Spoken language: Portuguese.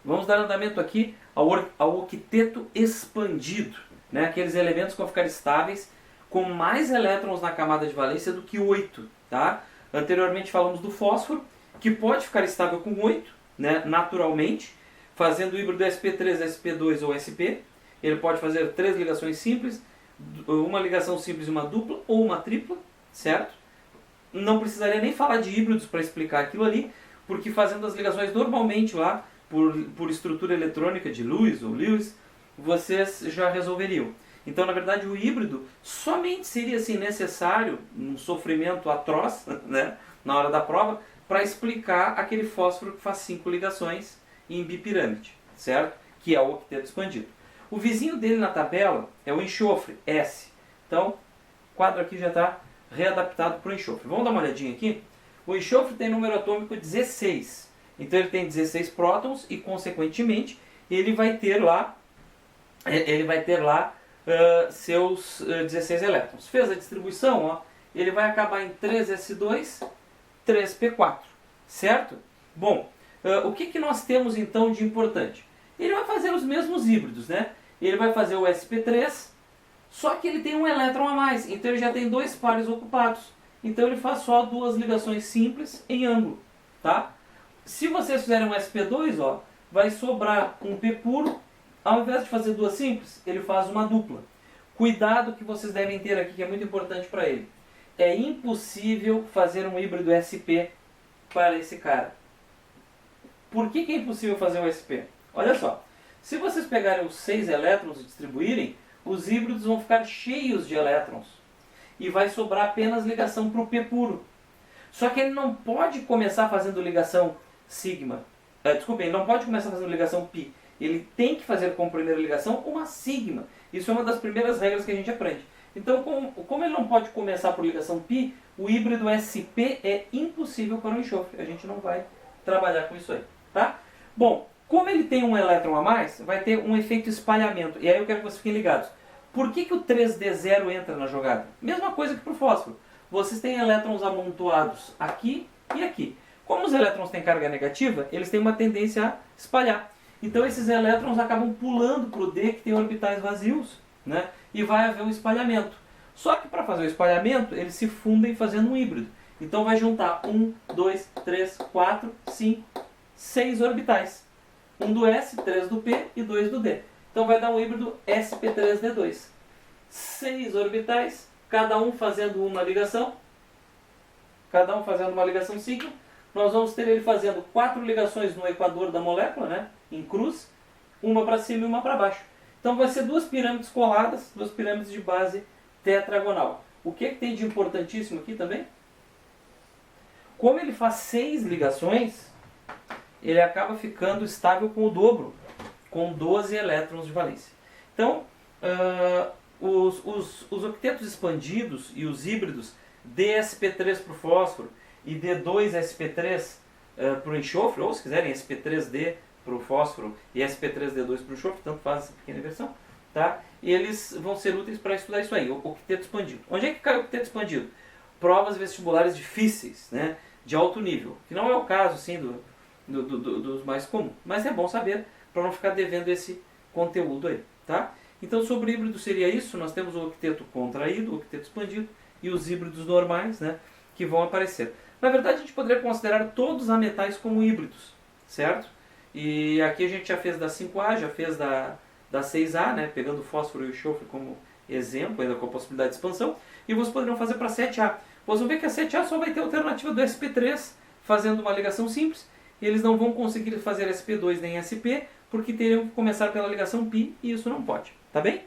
Vamos dar andamento aqui ao octeto expandido, né? Aqueles elementos que vão ficar estáveis com mais elétrons na camada de valência do que 8. Tá? Anteriormente falamos do fósforo, que pode ficar estável com 8, né? Naturalmente, fazendo o híbrido sp3, sp2 ou sp. Ele pode fazer 3 ligações simples, uma ligação simples e uma dupla ou uma tripla, certo? Não precisaria nem falar de híbridos para explicar aquilo ali, porque fazendo as ligações normalmente lá, por estrutura eletrônica de Lewis ou Lewis, vocês já resolveriam. Então, na verdade, o híbrido somente seria assim, necessário, um sofrimento atroz, né, na hora da prova, para explicar aquele fósforo que faz 5 ligações em bipirâmide, certo? Que é o octeto expandido. O vizinho dele na tabela é o enxofre, S. Então, o quadro aqui já está readaptado para o enxofre. Vamos dar uma olhadinha aqui? O enxofre tem número atômico 16. Então ele tem 16 prótons e, consequentemente, ele vai ter lá seus 16 elétrons. Fez a distribuição, ó, ele vai acabar em 3s2, 3p4, certo? Bom, o que nós temos então de importante? Ele vai fazer os mesmos híbridos, né? Ele vai fazer o sp3, só que ele tem um elétron a mais, então ele já tem 2 pares ocupados. Então ele faz só 2 ligações simples em ângulo, tá? Se vocês fizerem um sp2, ó, vai sobrar um p puro. Ao invés de fazer 2 simples, ele faz uma dupla. Cuidado que vocês devem ter aqui, que é muito importante para ele. É impossível fazer um híbrido sp para esse cara. Por que é impossível fazer um sp? Olha só, se vocês pegarem os 6 elétrons e distribuírem, os híbridos vão ficar cheios de elétrons. E vai sobrar apenas ligação para o p puro. Só que ele não pode começar fazendo ligação sigma. Ele não pode começar fazendo ligação pi. Ele tem que fazer como primeira ligação uma sigma. Isso é uma das primeiras regras que a gente aprende. Então, como ele não pode começar por ligação pi, o híbrido sp é impossível para o enxofre. A gente não vai trabalhar com isso aí, tá? Bom, como ele tem um elétron a mais, vai ter um efeito espalhamento. E aí eu quero que vocês fiquem ligados. Por que o 3d0 entra na jogada? Mesma coisa que para o fósforo. Vocês têm elétrons amontoados aqui e aqui. Como os elétrons têm carga negativa, eles têm uma tendência a espalhar. Então esses elétrons acabam pulando para o D, que tem orbitais vazios, né? E vai haver um espalhamento. Só que para fazer o espalhamento, eles se fundem fazendo um híbrido. Então vai juntar 1, 2, 3, 4, 5, 6 orbitais. 1 do S, 3 do P e 2 do D. Então vai dar um híbrido sp3d2. 6 orbitais, cada um fazendo uma ligação. Cada um fazendo uma ligação sigma. Nós vamos ter ele fazendo 4 ligações no equador da molécula, né? Em cruz, uma para cima e uma para baixo. Então vai ser 2 pirâmides coladas, 2 pirâmides de base tetragonal. O que tem de importantíssimo aqui também? Como ele faz 6 ligações, ele acaba ficando estável com o dobro, com 12 elétrons de valência. Então, os octetos expandidos e os híbridos DSP3 para o fósforo e D2SP3 para o enxofre, ou se quiserem SP3D para o fósforo e SP3D2 para o enxofre, tanto faz essa pequena versão, tá? E eles vão ser úteis para estudar isso aí, o octeto expandido. Onde é que cai o octeto expandido? Provas vestibulares difíceis, né? De alto nível, que não é o caso sim, dos mais comuns, mas é bom saber para não ficar devendo esse conteúdo aí, tá? Então sobre híbrido seria isso, nós temos o octeto contraído, o octeto expandido e os híbridos normais, né, que vão aparecer. Na verdade a gente poderia considerar todos os ametais como híbridos, certo? E aqui a gente já fez da 5A, já fez da 6A, né, pegando o fósforo e o enxofre como exemplo, ainda com a possibilidade de expansão, e vocês poderiam fazer para 7A. Vocês vão ver que a 7A só vai ter a alternativa do SP3 fazendo uma ligação simples, e eles não vão conseguir fazer SP2 nem SP, porque teriam que começar pela ligação π, e isso não pode, tá bem?